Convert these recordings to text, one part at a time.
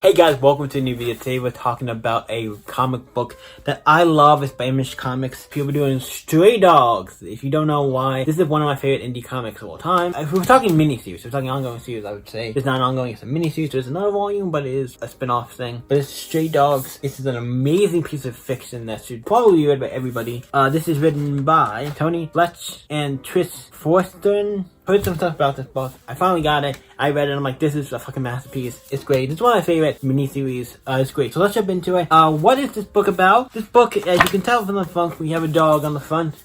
Hey guys, welcome to a new video. Today we're talking about a comic book that I love. It's by Image Comics. People are doing Stray Dogs. If you don't know why, this is one of my favorite indie comics of all time. If we're talking miniseries, we're talking ongoing series, I would say. It's not ongoing, it's a miniseries. There's another volume, but it is a spin-off thing. But it's Stray Dogs. This is an amazing piece of fiction that should probably be read by everybody. This is written by Tony Fletch and Tris Forstern. Heard some stuff about this book. I finally got it. I read it. I'm like, this is a fucking masterpiece. It's great. It's one of my favorite miniseries. It's great. So let's jump into it. What is this book about? This book, as you can tell from the front, we have a dog on the front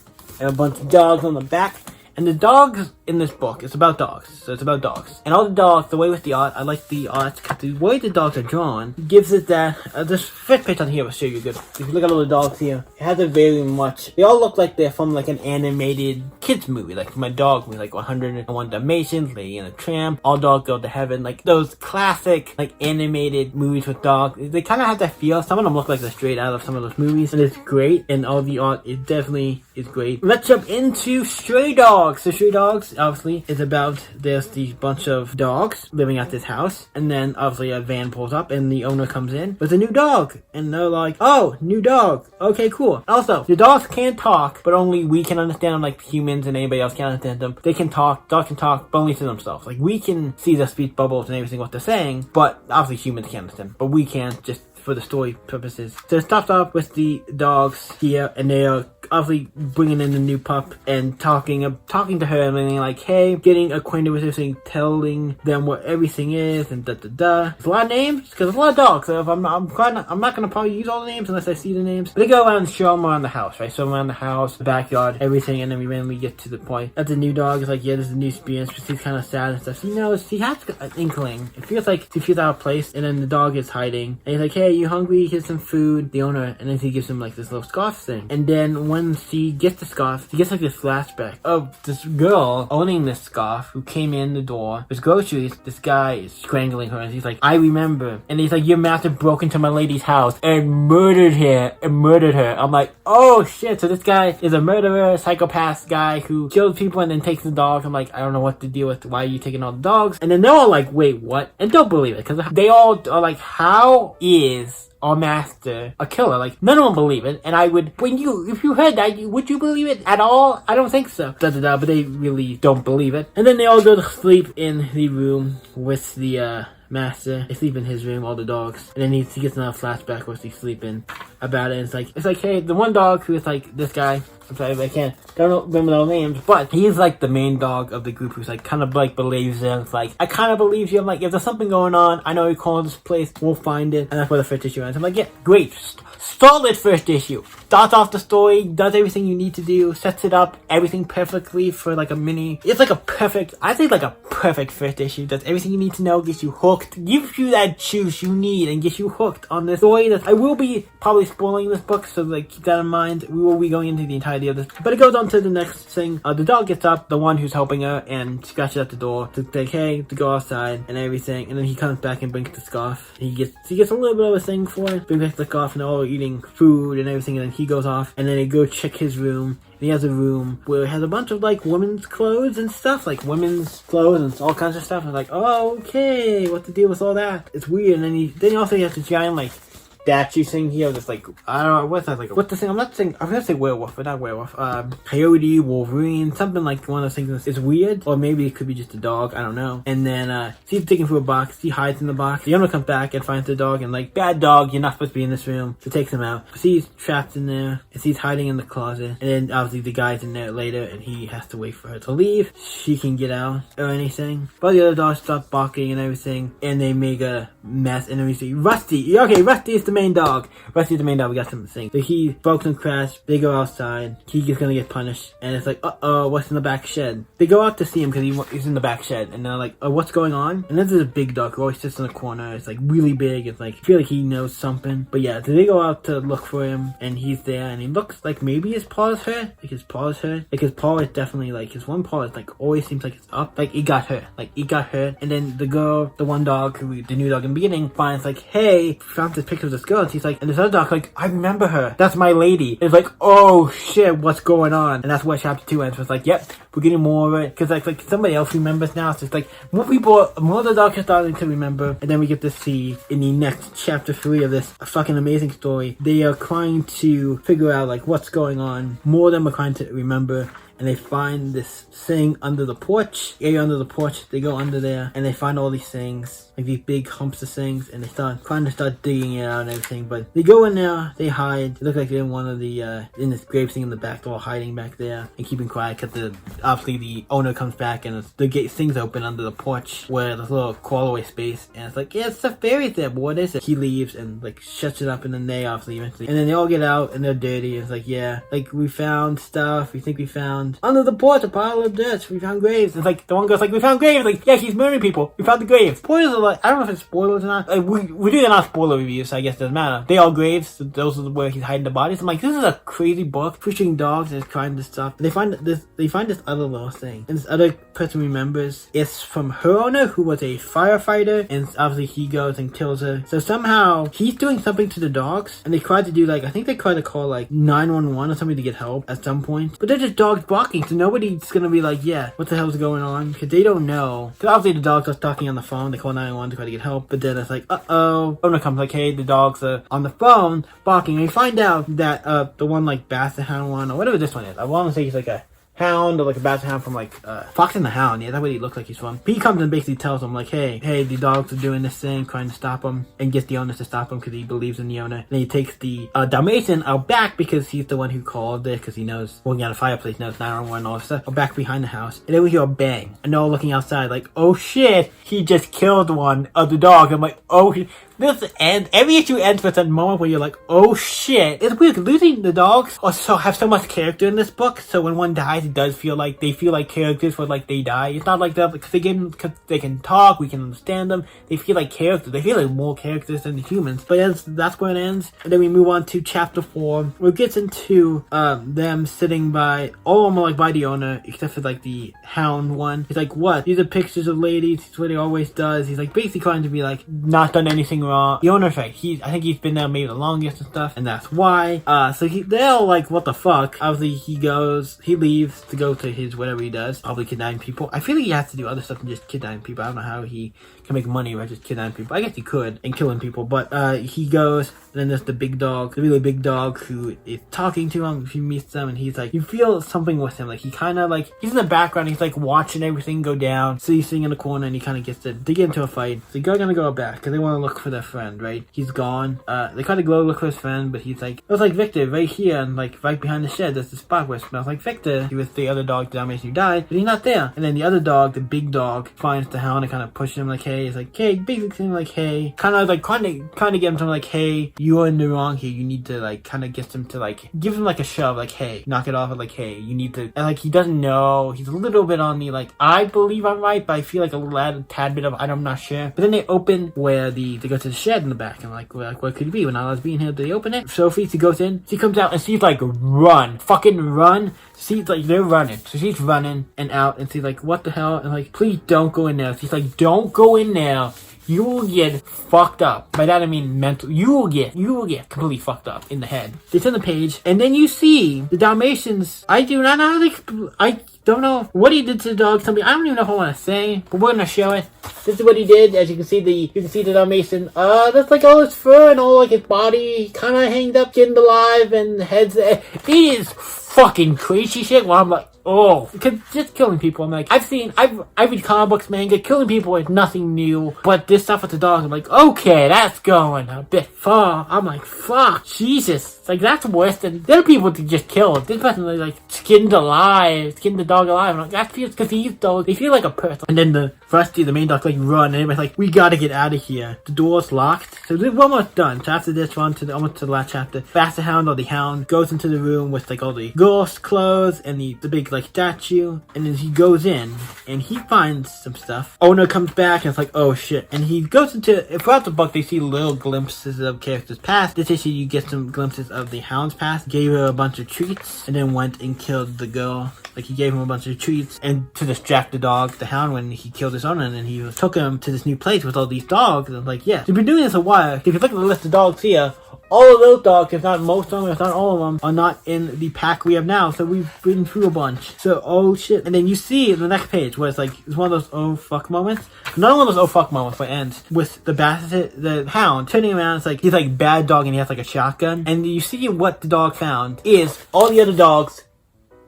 and a bunch of dogs on the back. And the dogs in this book, it's about dogs. So it's about dogs. And all the dogs, the way with the art, I like the art, because the way the dogs are drawn gives it that, this first picture on here will show you good. If you look at all the dogs here, it has a very much, they all look like they're from like an animated kids movie, like my dog movie, like 101 Dalmatians, Lady and the Tramp, All Dogs Go to Heaven, like those classic, like animated movies with dogs. They kind of have that feel. Some of them look like they're straight out of some of those movies, and it's great, and all the art, it definitely is great. Let's jump into Stray Dogs. So Stray Dogs, obviously, is about there's these bunch of dogs living at this house, and then obviously a van pulls up, and the owner comes in with a new dog, and they're like, oh, new dog, okay, cool. Also, the dogs can't talk, but only we can understand them, like humans and anybody else can't understand them. They can talk, dogs can talk, but only to themselves. Like, we can see the speech bubbles and everything what they're saying, but obviously humans can't understand, but we can't, just for the story purposes. So it starts off with the dogs here, and they are obviously bringing in the new pup and talking to her and being like, hey, getting acquainted with everything, telling them what everything is, and da-da-da. There's a lot of names, because there's a lot of dogs, so if I'm not going to probably use all the names unless I see the names. But they go around and show them around the house, right? Show them around the house, the backyard, everything, and then we randomly get to the point that the new dog is like, yeah, this is a new experience, but she's kind of sad and stuff. She knows, she has an inkling. It feels like she feels out of place, and then the dog is hiding, and he's like, hey, you hungry? Here's some food, the owner, and then he gives him like this little scarf thing. And then when she gets the scarf, she gets like this flashback of this girl owning this scarf who came in the door with groceries. This guy is strangling her, and he's like, I remember. And he's like, your master broke into my lady's house and murdered her. I'm like, oh shit, so this guy is a murderer, psychopath guy who kills people and then takes the dog. I'm like, I don't know what to deal with. Why are you taking all the dogs? And then they're all like, wait, what? And don't believe it, because they all are like, how is our master a killer? Like, none of them believe it, and I would, if you heard that, would you believe it at all? I don't think so. But they really don't believe it. And then they all go to sleep in the room with the master. They sleep in his room, all the dogs, and then he gets another flashback where he's sleeping about it, and it's like, hey, the one dog who is like this guy, I'm sorry, I don't remember their names, but he's like the main dog of the group who's like kind of like believes him. It's like, I kind of believe you. I'm like, if there's something going on, I know you call this place, we'll find it. And that's where the first issue ends. I'm like, yeah, great. Solid first issue. Starts off the story, does everything you need to do, sets it up, everything perfectly for like a mini. It's like a perfect, I think like a perfect first issue. Does everything you need to know, gets you hooked, gives you that juice you need, and gets you hooked on this story. That I will be probably spoiling this book, so like keep that in mind. We will be going into the entirety of this. But it goes on to the next thing. The dog gets up, the one who's helping her, and scratches at the door to say, hey, to go outside and everything. And then he comes back and brings the scarf. He gets a little bit of a thing for it, brings back the scarf, and they're all eating food and everything, and then he goes off, and then they go check his room. He has a room where it has a bunch of like women's clothes and stuff, like women's clothes and all kinds of stuff. And like, oh, okay, what's the deal with all that? It's weird. And then he also has this giant like statue thing here, just like, I don't know, what's that, like, what's the thing, I'm gonna say werewolf, but not werewolf, coyote, wolverine, something like one of those things. It's weird, or maybe it could be just a dog, I don't know. And then, she's digging through a box, he hides in the box, the owner comes back and finds the dog, and like, bad dog, you're not supposed to be in this room, so takes him out. She's trapped in there, and she's hiding in the closet, and then obviously the guy's in there later, and he has to wait for her to leave. She can get out, or anything, but the other dogs stop barking and everything, and they make a mess, and then we see Rusty. Okay, Rusty is the main dog. Rusty's the main dog. We got something to sing. So he broke and crashed. They go outside. He's gonna get punished. And it's like, uh-oh, what's in the back shed? They go out to see him because he's in the back shed. And they're like, oh, what's going on? And this is a big dog who always sits in the corner. It's like really big. It's like, I feel like he knows something. But yeah, so they go out to look for him. And he's there. And he looks like maybe his paw is hurt. Like his paw is hurt. Like his paw is definitely like, his one paw is like always seems like it's up. Like it got hurt. Like it got hurt. And then the girl, the one dog, the new dog in the beginning, finds like, hey, found this picture of this girl, and she's like, and this other dog's like, I remember her. That's my lady. It's like, oh shit, what's going on? And that's where chapter 2 ends. It's like, yep, we're getting more of it, because like somebody else remembers now. So it's like more of the dogs are starting to remember, and then we get to see in the next chapter 3 of this fucking amazing story, they are trying to figure out like what's going on. More of them are trying to remember. And they find this thing under the porch, area under the porch. They go under there and they find all these things, like these big humps of things, and they start trying to start digging it out and everything. But they go in there, they hide. They look like they're in one of the in this grave thing in the back. They're all hiding back there and keeping quiet because obviously the owner comes back and the gate things open under the porch where there's a little crawlaway space, and it's like, yeah, it's stuff buried there, but what is it? He leaves and like shuts it up, and then they obviously eventually, and then they all get out and they're dirty. It's like, yeah, like we found stuff. We think we found under the porch a pile of dirt. We found graves. It's like the one girl's like, we found graves. Like, yeah, she's murdering people. We found the graves. Spoilers are like, I don't know if it's spoilers or not. Like, we're doing not spoiler reviews, so I guess it doesn't matter. They all graves. So those are where he's hiding the bodies. I'm like, this is a crazy book. Pushing dogs and trying to stuff. They find this other little thing, and this other person remembers it's from her owner, who was a firefighter, and obviously he goes and kills her. So somehow he's doing something to the dogs, and they tried to do like, I think they tried to call like 911 or something to get help at some point, but they're just dogs barking, so nobody's gonna be like, yeah, what the hell's going on? Because they don't know. Because obviously the dogs are talking on the phone. They call 911 to try to get help, but then it's like, uh-oh. Owner comes like, hey, the dogs are on the phone barking, and we find out that the one like Basset Hound one, or whatever this one is, I want to say he's like a hound or like a basset hound from like Fox and the Hound. Yeah, that's what he looks like he's from. He comes and basically tells them like, hey, the dogs are doing this thing, trying to stop him, and gets the owners to stop him because he believes in the owner. And then he takes the Dalmatian out back because he's the one who called it, because he knows working at a fireplace knows 911 and all this stuff. Back behind the house, and then we hear a bang, and they're all looking outside like, oh shit, he just killed one of the dogs. I'm like, oh. This ends, every issue ends with that moment where you're like, oh shit. It's weird, losing the dogs also have so much character in this book, so when one dies, it does feel like they feel like characters for like they die. It's not like that, because they can talk, we can understand them, they feel like characters, they feel like more characters than the humans. But that's where it ends, and then we move on to chapter 4, where it gets into them sitting by, all of them are like by the owner, except for like the hound one. He's like, what? These are pictures of ladies, it's what he always does. He's like basically trying to be like, not done anything wrong. The owner's right. I think he's been there maybe the longest and stuff, and that's why. So they're all like, what the fuck? Obviously, he leaves to go to his whatever he does, probably kidnapping people. I feel like he has to do other stuff than just kidnapping people. I don't know how he can make money by just kidnapping people. I guess he could, and killing people, but he goes, and then there's the big dog, the really big dog who is talking to him. He meets them, and he's like, you feel something with him. Like, he kind of like, he's in the background, he's like watching everything go down. So he's sitting in the corner, and he kind of gets to get into a fight. So they're gonna go back, because they want to look for their friend, right? He's gone. They kind of go look for his friend, but he's like, it was like Victor right here, and like right behind the shed, there's the spot where it smells like Victor. He was the other dog, the Dalmatian who died, but he's not there. And then the other dog, the big dog, finds the hound and kind of pushes him like, hey, he's like, hey, basically like, hey, kind of like trying to get him to like, hey, you're in the wrong here. You need to like kind of get him to like give him like a shove, like, hey, knock it off, and like, hey, you need to, and like he doesn't know. He's a little bit on the like, I believe I'm right, but I feel like a tad bit of I'm not sure. But then they open where they go to the shed in the back, and like what could it be? When I was being here, they open it. Sophie, she goes in, she comes out, and she's like, fucking run. She's like, they're running. So she's running and out, and she's like, what the hell? And like, please don't go in there. She's like, don't go in there. You will get fucked up. By that I mean mental. You will get completely fucked up in the head. They turn the page, and then you see the Dalmatians. I do not know I don't know what he did to the dog. Something I don't even know if I want to say, but we're gonna show it. This is what he did. As you can see, the Dalmatian. That's like all his fur and all like his body, kind of hanged up, skinned alive, and heads. It is fucking crazy shit. Where I'm like, oh, because just killing people. I'm like, I read comic books, manga. Killing people is nothing new, but this stuff with the dog, I'm like, okay, that's going a bit far. I'm like, fuck, Jesus. It's like, that's worse than the other people to just kill. This person like skinned the dog alive. I'm like, that feels, because these dogs, they feel like a person. And then the Rusty, the main dog, like run, and everybody's like, we gotta get out of here. The door's locked. So we're almost done. So after this, we're on to almost to the last chapter. Basset Hound, or the hound, goes into the room with like all the ghost clothes and the big like statue, and then he goes in and he finds some stuff. Owner comes back and it's like, oh shit. And he goes into, throughout the book they see little glimpses of characters past. This issue you get some glimpses of the hound's past. Gave her a bunch of treats and then went and killed the girl Like he gave him a bunch of treats and to distract the dog, the hound, when he killed his owner, and then he took him to this new place with all these dogs. And like, yeah, we've been doing this a while. If you look at the list of dogs here, all of those dogs, if not most of them, if not all of them, are not in the pack we have now. So we've been through a bunch. So, oh shit. And then you see the next page where it's like, it's one of those oh fuck moments. Not one of those oh fuck moments, but it ends with the basset, the hound turning around. It's like, he's like bad dog and he has like a shotgun. And you see what the dog found is all the other dogs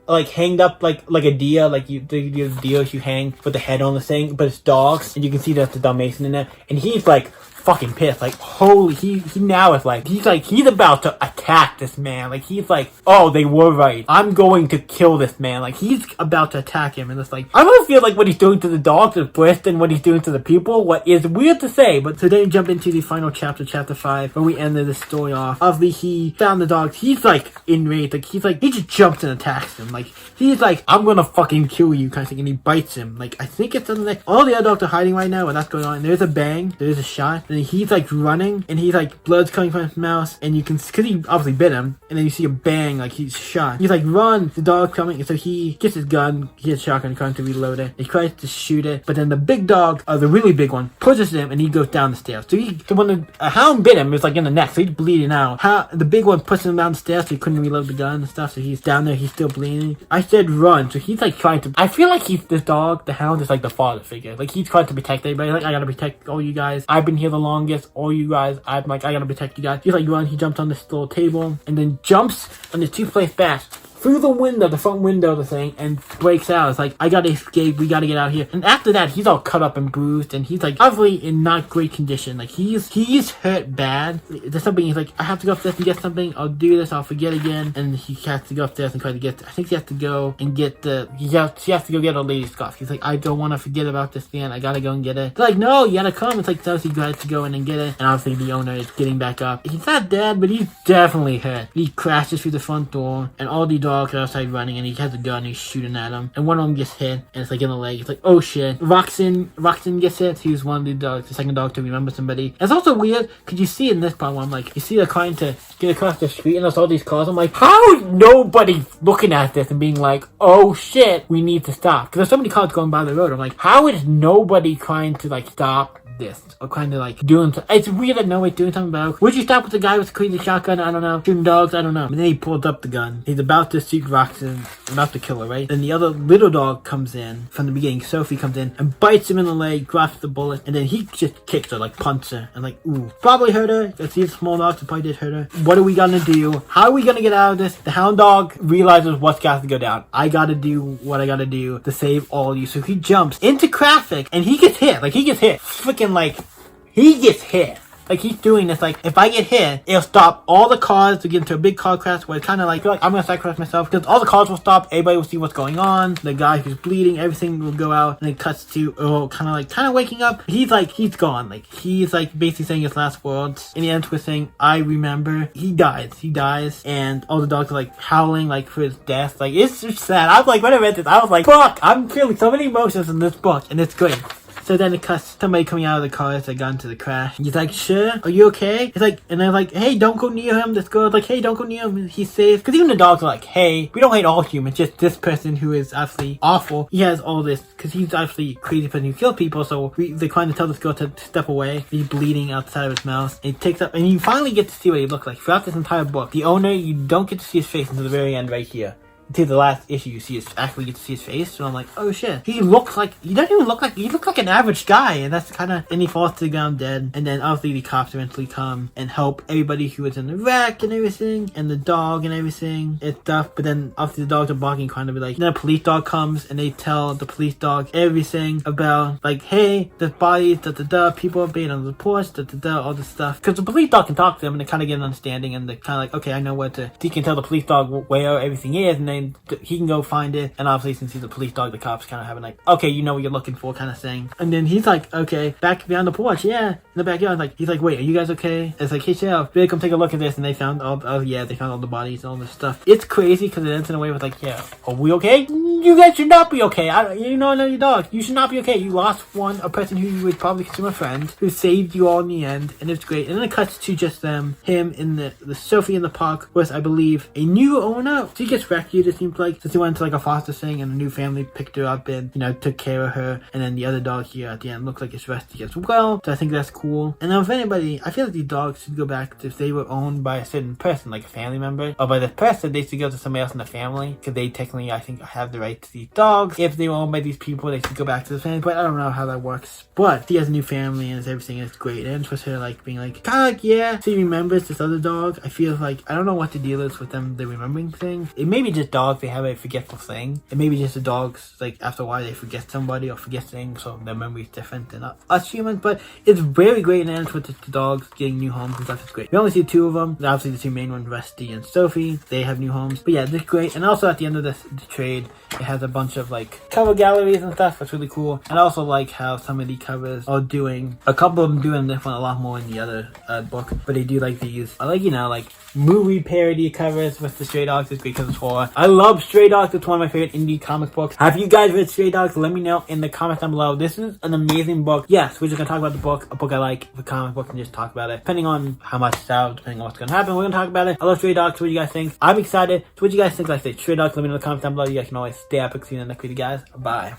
like hanged up like a deer, like the deers you hang with the head on the thing, but it's dogs, and you can see that's the Dalmatian in there, and he's like fucking pissed, like holy, he now is like, he's about to attack this man, like he's like, oh, they were right, I'm going to kill this man, like he's about to attack him, and it's like, I don't feel like what he's doing to the dogs is worse than what he's doing to the people, what is weird to say, but today we jump into the final chapter, chapter 5, where we ended the story off. Obviously, he found the dogs, he's like enraged, like he just jumps and attacks him, like he's like, I'm gonna fucking kill you kind of thing, and he bites him, like I think it's something like, all the other dogs are hiding right now, and that's going on, and there's a bang, there's a shot, and he's like running, and he's like, blood's coming from his mouth, and you can, cause he obviously bit him, and then you see a bang, like he's shot. He's like, run, the dog's coming, and so he gets his gun, he has a shotgun, trying to reload it, he tries to shoot it, but then the big dog, the really big one, pushes him, and he goes down the stairs. So when a hound bit him, it's like in the neck, so he's bleeding out. The big one pushes him down the stairs, so he couldn't reload the gun and stuff, so he's down there, he's still bleeding. I said run, so he's like trying to, I feel like this dog, the hound, is like the father figure, like he's trying to protect everybody, like I gotta protect all you guys, I've been here the longest, all you guys, I'm like, I gotta protect you guys. He's like, run, he jumps on this little table, and then jumps on this two-place bash through the window, the front window of the thing, and breaks out. It's like, I gotta escape, we gotta get out of here. And after that, he's all cut up and bruised, and he's like, obviously in not great condition. Like, he's hurt bad. There's something, he's like, I have to go upstairs and get something, I'll do this, I'll forget again. And he has to go upstairs and try to get, I think he has to go and get he has to go get a lady's scarf. He's like, I don't want to forget about this thing, I gotta go and get it. They're like, no, you gotta come. It's like, so he has to go in and get it. And obviously the owner is getting back up. He's not dead, but he's definitely hurt. He crashes through the front door, and all the dogs are outside running, and he has a gun, and he's shooting at him, and one of them gets hit, and it's like in the leg. It's like, oh shit. Roxon gets hit. He was one of the dogs, the second dog to remember somebody. It's also weird, because you see in this part where I'm like, you see they're trying to get across the street, and there's all these cars. I'm like, how is nobody looking at this and being like, oh shit, we need to stop? Because there's so many cars going by the road. I'm like, how is nobody trying to like stop this, or kind of like doing it's weird that nobody's doing something about. Would you stop with the guy with the crazy shotgun? I don't know. Shooting dogs? I don't know. And then he pulled up the gun. He's about to shoot Roxon, about to kill her, right? Then the other little dog comes in from the beginning. Sophie comes in and bites him in the leg, drops the bullet, and then he just kicks her, like punches her, and like, ooh, probably hurt her. Let's see, small dog, so probably did hurt her. What are we gonna do? How are we gonna get out of this? The hound dog realizes what's got to go down. I gotta do what I gotta do to save all of you. So he jumps into traffic, and he gets hit. Like, he gets hit. Freaking like, he gets hit. Like, he's doing this, like, if I get hit, it'll stop all the cars to get into a big car crash where it's kind of like, I feel like I'm gonna sacrifice myself, because all the cars will stop, everybody will see what's going on, the guy who's bleeding, everything will go out, and it cuts to, kind of waking up. He's like, he's gone. Like, he's like basically saying his last words. In the end, we're saying, I remember. He dies, and all the dogs are like howling, like, for his death. Like, it's just sad. I was like, when I read this, I was like, fuck, I'm feeling so many emotions in this book, and it's great. So then it cuts somebody coming out of the car as they got into the crash. He's like, sure, are you okay? He's like, and they're like, hey, don't go near him. This girl's like, hey, don't go near him. He's safe. Because even the dogs are like, hey, we don't hate all humans, just this person who is absolutely awful. He has all this, because he's actually a crazy person who kills people, so they're trying to tell this girl to step away. He's bleeding outside of his mouth. And he takes up, and you finally get to see what he looks like. Throughout this entire book, the owner, you don't get to see his face until the very end right here. Until the last issue, you see actually get to see his face. So I'm like, oh shit. He looks like, he looks like an average guy. And that's and he falls to the ground dead. And then obviously the cops eventually come and help everybody who was in the wreck and everything. And the dog and everything and stuff. But then obviously the dogs are barking, trying to be like, then a police dog comes and they tell the police dog everything about, like, hey, there's bodies, people are being on the porch, all this stuff. Because the police dog can talk to them and they kind of get an understanding. And they're kind of like, okay, I know what to, he can tell the police dog where everything is. And then he can go find it, and obviously since he's a police dog, the cops kind of having like, okay, you know what you're looking for kind of thing. And then he's like, okay, back behind the porch, yeah, in the backyard. Like, he's like, wait, are you guys okay? It's like, hey, Sheriff, better come take a look at this. And they found they found all the bodies and all this stuff. It's crazy because it ends in a way with like, yeah, are we okay? You guys should not be okay. I know your dog. You should not be okay. You lost a person who you would probably consider a friend, who saved you all in the end, and it's great. And then it cuts to just him in the Sophie in the park with, I believe, a new owner. She gets rescued. cute it seems like, since he went to like a foster thing and a new family picked her up and, you know, took care of her. And then the other dog here at the end looks like it's Rusty as well. So I think that's cool. And now if anybody, I feel like these dogs should go back to if they were owned by a certain person, like a family member, or by the person, they should go to somebody else in the family, because they technically, I think, have the right to these dogs. If they were owned by these people, they should go back to the family, but I don't know how that works. But he has a new family and everything is great. And it's with her like being like, kind of like, yeah, she remembers this other dog. I feel like, I don't know what the deal is with them, the remembering thing. It may be just dogs, they have a forgetful thing. It may be just the dogs, like after a while they forget somebody or forget things, so their memory is different than us humans. But it's very great and ends with the dogs getting new homes and stuff. It's great. We only see two of them. Obviously the two main ones, Rusty and Sophie, they have new homes. But yeah, they're great. And also at the end of the trade, it has a bunch of like cover galleries and stuff. That's really cool. And I also like how some of the covers are doing, a couple of them doing this one a lot more in the other book, but they do like these, I like, you know, like movie parody covers with the Stray Dogs. It's great because it's horror. I love Stray Dogs. It's one of my favorite indie comic books. Have you guys read Stray Dogs? Let me know in the comments down below. This is an amazing book. Yes, we're just gonna talk about the book, a book I like, the comic book, and just talk about it. Depending on how much it's out, depending on what's gonna happen, we're gonna talk about it. I love Stray Dogs. What do you guys think? I'm excited. So what do you guys think? Like, say Stray Dogs, let me know in the comments down below. You guys can always stay up and see you in the next video, guys. Bye.